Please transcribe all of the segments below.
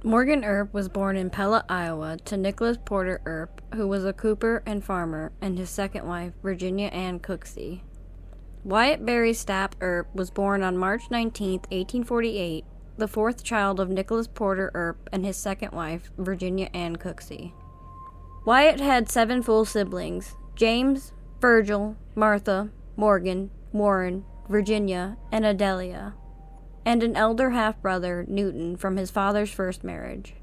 Morgan Earp was born in Pella, Iowa, to Nicholas Porter Earp, who was a cooper and farmer, and his second wife, Virginia Ann Cooksey. Wyatt Barry Stapp Earp was born on March 19, 1848, the fourth child of Nicholas Porter Earp and his second wife, Virginia Ann Cooksey. Wyatt had 7 full siblings: James, Virgil, Martha, Morgan, Warren, Virginia, and Adelia, and an elder half-brother, Newton, from his father's first marriage.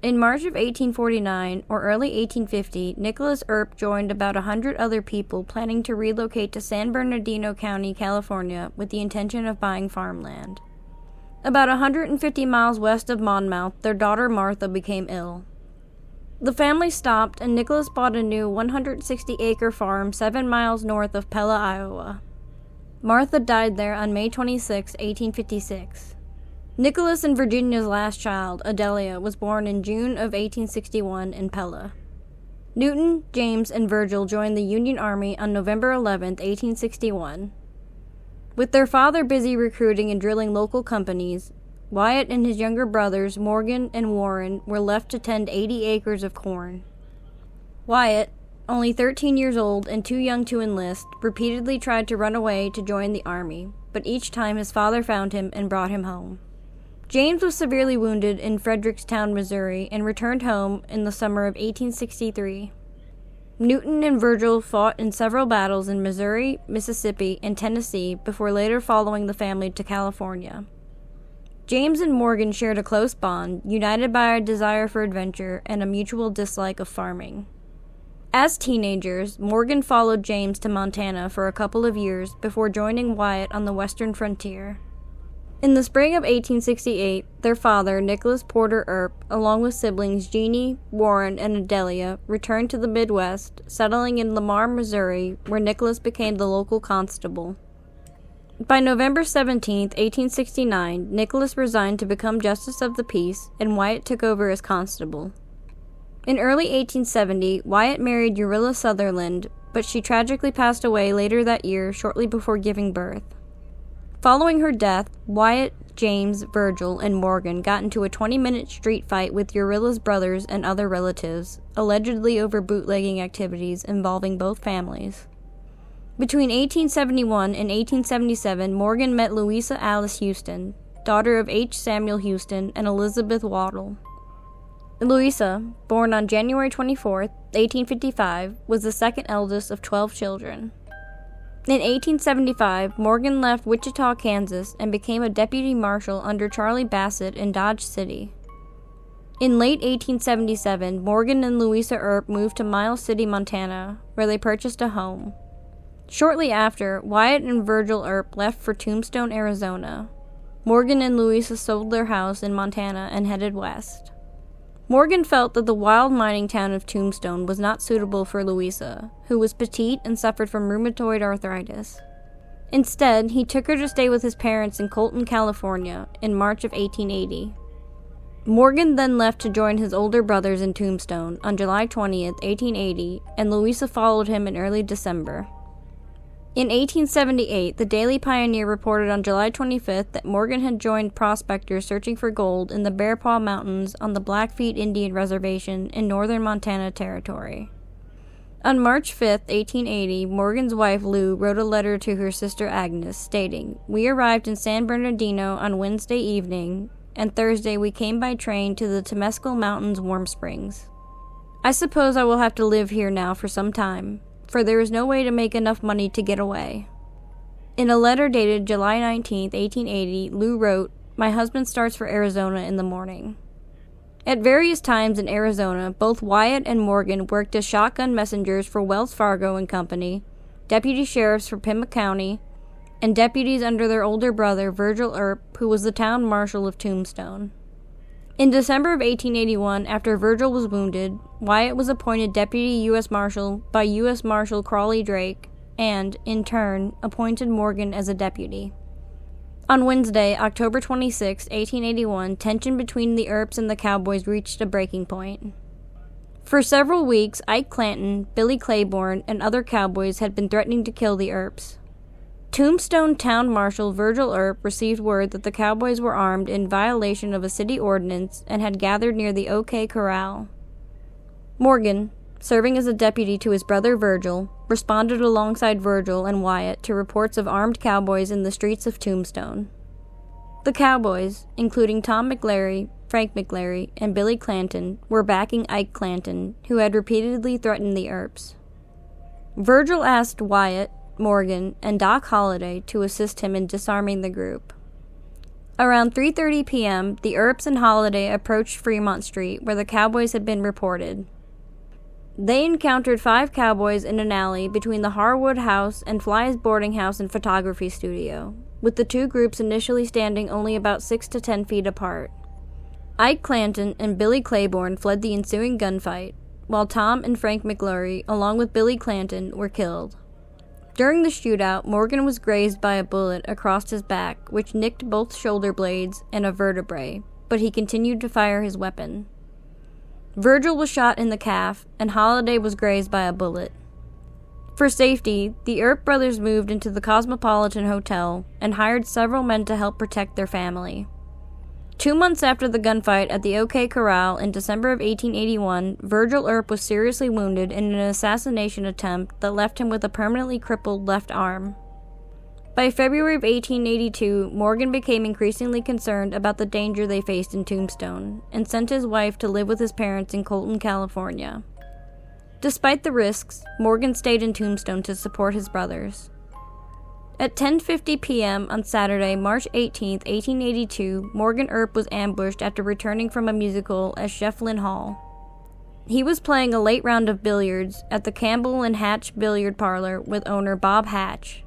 In March of 1849 or early 1850, Nicholas Earp joined about 100 other people planning to relocate to San Bernardino County, California, with the intention of buying farmland. About 150 miles west of Monmouth, their daughter Martha became ill. The family stopped, and Nicholas bought a new 160-acre farm 7 miles north of Pella, Iowa. Martha died there on May 26, 1856. Nicholas and Virginia's last child, Adelia, was born in June of 1861 in Pella. Newton, James, and Virgil joined the Union Army on November 11, 1861. With their father busy recruiting and drilling local companies, Wyatt and his younger brothers, Morgan and Warren, were left to tend 80 acres of corn. Wyatt, only 13 years old and too young to enlist, repeatedly tried to run away to join the army, but each time his father found him and brought him home. James was severely wounded in Fredericktown, Missouri, and returned home in the summer of 1863. Newton and Virgil fought in several battles in Missouri, Mississippi, and Tennessee before later following the family to California. James and Morgan shared a close bond, united by a desire for adventure and a mutual dislike of farming. As teenagers, Morgan followed James to Montana for a couple of years before joining Wyatt on the western frontier. In the spring of 1868, their father, Nicholas Porter Earp, along with siblings Jeannie, Warren, and Adelia, returned to the Midwest, settling in Lamar, Missouri, where Nicholas became the local constable. By November 17, 1869, Nicholas resigned to become Justice of the Peace, and Wyatt took over as constable. In early 1870, Wyatt married Urilla Sutherland, but she tragically passed away later that year, shortly before giving birth. Following her death, Wyatt, James, Virgil, and Morgan got into a 20-minute street fight with Urilla's brothers and other relatives, allegedly over bootlegging activities involving both families. Between 1871 and 1877, Morgan met Louisa Alice Houston, daughter of H. Samuel Houston and Elizabeth Waddell. Louisa, born on January 24, 1855, was the second eldest of 12 children. In 1875, Morgan left Wichita, Kansas, and became a deputy marshal under Charlie Bassett in Dodge City. In late 1877, Morgan and Louisa Earp moved to Miles City, Montana, where they purchased a home. Shortly after, Wyatt and Virgil Earp left for Tombstone, Arizona. Morgan and Louisa sold their house in Montana and headed west. Morgan felt that the wild mining town of Tombstone was not suitable for Louisa, who was petite and suffered from rheumatoid arthritis. Instead, he took her to stay with his parents in Colton, California, in March of 1880. Morgan then left to join his older brothers in Tombstone on July 20, 1880, and Louisa followed him in early December. In 1878, the Daily Pioneer reported on July 25th that Morgan had joined prospectors searching for gold in the Bear Paw Mountains on the Blackfeet Indian Reservation in northern Montana Territory. On March 5th, 1880, Morgan's wife Lou wrote a letter to her sister Agnes stating, "We arrived in San Bernardino on Wednesday evening, and Thursday we came by train to the Temescal Mountains Warm Springs. I suppose I will have to live here now for some time, for there is no way to make enough money to get away." In a letter dated July 19, 1880, Lou wrote, "My husband starts for Arizona in the morning." At various times in Arizona, both Wyatt and Morgan worked as shotgun messengers for Wells Fargo and Company, deputy sheriffs for Pima County, and deputies under their older brother, Virgil Earp, who was the town marshal of Tombstone. In December of 1881, after Virgil was wounded, Wyatt was appointed Deputy U.S. Marshal by U.S. Marshal Crawley Drake and, in turn, appointed Morgan as a deputy. On Wednesday, October 26, 1881, tension between the Earps and the Cowboys reached a breaking point. For several weeks, Ike Clanton, Billy Claiborne, and other cowboys had been threatening to kill the Earps. Tombstone Town Marshal Virgil Earp received word that the cowboys were armed in violation of a city ordinance and had gathered near the OK Corral. Morgan, serving as a deputy to his brother Virgil, responded alongside Virgil and Wyatt to reports of armed cowboys in the streets of Tombstone. The cowboys, including Tom McLary, Frank McLary, and Billy Clanton, were backing Ike Clanton, who had repeatedly threatened the Earps. Virgil asked Wyatt, Morgan, and Doc Holliday to assist him in disarming the group. Around 3:30 p.m., the Earps and Holliday approached Fremont Street, where the cowboys had been reported. They encountered 5 cowboys in an alley between the Harwood House and Fly's boarding house and photography studio, with the two groups initially standing only about 6 to 10 feet apart. Ike Clanton and Billy Claiborne fled the ensuing gunfight, while Tom and Frank McLaury, along with Billy Clanton, were killed. During the shootout, Morgan was grazed by a bullet across his back, which nicked both shoulder blades and a vertebrae, but he continued to fire his weapon. Virgil was shot in the calf, and Holliday was grazed by a bullet. For safety, the Earp brothers moved into the Cosmopolitan Hotel and hired several men to help protect their family. 2 months after the gunfight at the OK Corral in December of 1881, Virgil Earp was seriously wounded in an assassination attempt that left him with a permanently crippled left arm. By February of 1882, Morgan became increasingly concerned about the danger they faced in Tombstone, and sent his wife to live with his parents in Colton, California. Despite the risks, Morgan stayed in Tombstone to support his brothers. At 10:50 p.m. on Saturday, March 18, 1882, Morgan Earp was ambushed after returning from a musical at Krystlynn Hall. He was playing a late round of billiards at the Campbell and Hatch Billiard Parlor with owner Bob Hatch.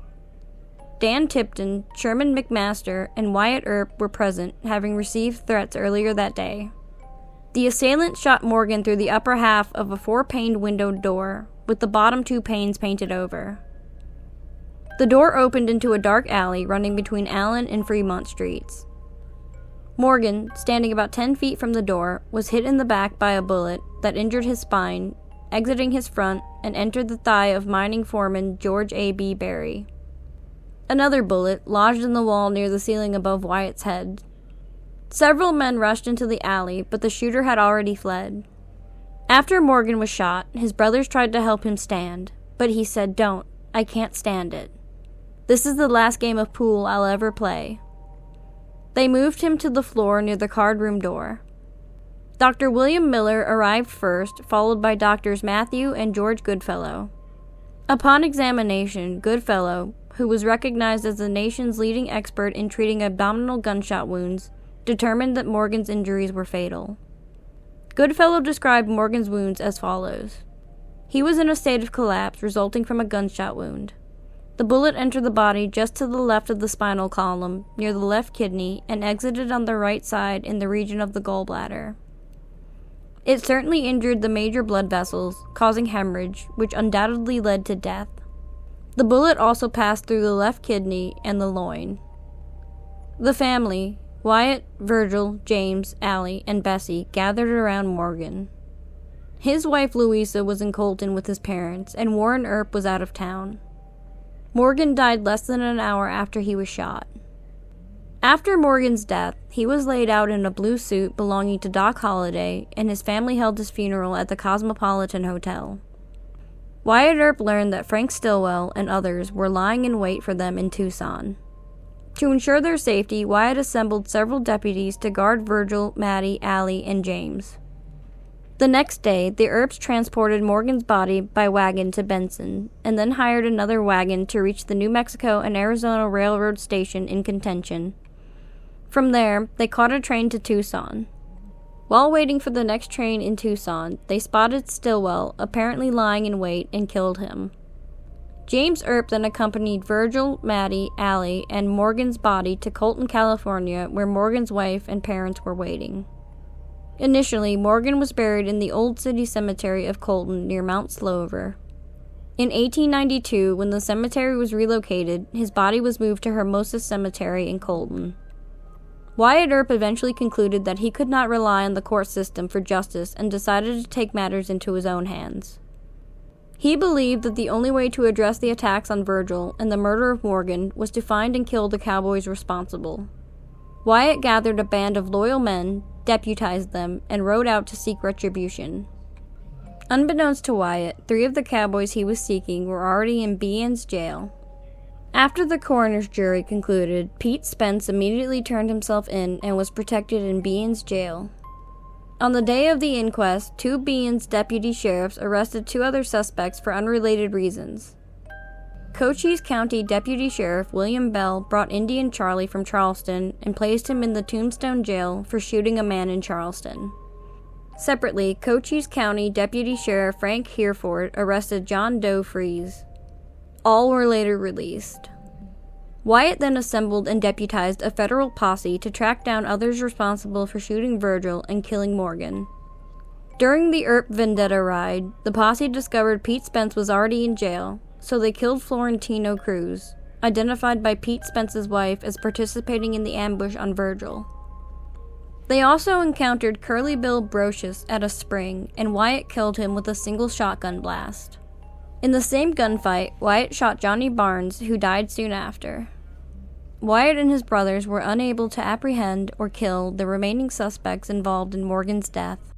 Dan Tipton, Sherman McMaster, and Wyatt Earp were present, having received threats earlier that day. The assailant shot Morgan through the upper half of a 4-paned windowed door, with the bottom 2 panes painted over. The door opened into a dark alley running between Allen and Fremont Streets. Morgan, standing about 10 feet from the door, was hit in the back by a bullet that injured his spine, exiting his front, and entered the thigh of mining foreman George A.B. Berry. Another bullet lodged in the wall near the ceiling above Wyatt's head. Several men rushed into the alley, but the shooter had already fled. After Morgan was shot, his brothers tried to help him stand, but he said, "Don't, I can't stand it. This is the last game of pool I'll ever play." They moved him to the floor near the card room door. Dr. William Miller arrived first, followed by Doctors Matthew and George Goodfellow. Upon examination, Goodfellow, who was recognized as the nation's leading expert in treating abdominal gunshot wounds, determined that Morgan's injuries were fatal. Goodfellow described Morgan's wounds as follows. He was in a state of collapse resulting from a gunshot wound. The bullet entered the body just to the left of the spinal column, near the left kidney, and exited on the right side in the region of the gallbladder. It certainly injured the major blood vessels, causing hemorrhage, which undoubtedly led to death. The bullet also passed through the left kidney and the loin. The family, Wyatt, Virgil, James, Allie, and Bessie, gathered around Morgan. His wife Louisa was in Colton with his parents, and Warren Earp was out of town. Morgan died less than an hour after he was shot. After Morgan's death, he was laid out in a blue suit belonging to Doc Holliday, and his family held his funeral at the Cosmopolitan Hotel. Wyatt Earp learned that Frank Stillwell and others were lying in wait for them in Tucson. To ensure their safety, Wyatt assembled several deputies to guard Virgil, Maddie, Allie, and James. The next day, the Earps transported Morgan's body by wagon to Benson, and then hired another wagon to reach the New Mexico and Arizona Railroad station in Contention. From there, they caught a train to Tucson. While waiting for the next train in Tucson, they spotted Stillwell, apparently lying in wait, and killed him. James Earp then accompanied Virgil, Maddie, Allie, and Morgan's body to Colton, California, where Morgan's wife and parents were waiting. Initially, Morgan was buried in the Old City Cemetery of Colton near Mount Slover. In 1892, when the cemetery was relocated, his body was moved to Hermosa Cemetery in Colton. Wyatt Earp eventually concluded that he could not rely on the court system for justice and decided to take matters into his own hands. He believed that the only way to address the attacks on Virgil and the murder of Morgan was to find and kill the cowboys responsible. Wyatt gathered a band of loyal men, deputized them, and rode out to seek retribution. Unbeknownst to Wyatt, 3 of the cowboys he was seeking were already in Behan's jail. After the coroner's jury concluded, Pete Spence immediately turned himself in and was protected in Behan's jail. On the day of the inquest, 2 Behan's deputy sheriffs arrested 2 other suspects for unrelated reasons. Cochise County Deputy Sheriff William Bell brought Indian Charlie from Charleston and placed him in the Tombstone Jail for shooting a man in Charleston. Separately, Cochise County Deputy Sheriff Frank Hereford arrested John Doe Freeze. All were later released. Wyatt then assembled and deputized a federal posse to track down others responsible for shooting Virgil and killing Morgan. During the Earp Vendetta ride, the posse discovered Pete Spence was already in jail, so they killed Florentino Cruz, identified by Pete Spence's wife as participating in the ambush on Virgil. They also encountered Curly Bill Brocious at a spring, and Wyatt killed him with a single shotgun blast. In the same gunfight, Wyatt shot Johnny Barnes, who died soon after. Wyatt and his brothers were unable to apprehend or kill the remaining suspects involved in Morgan's death.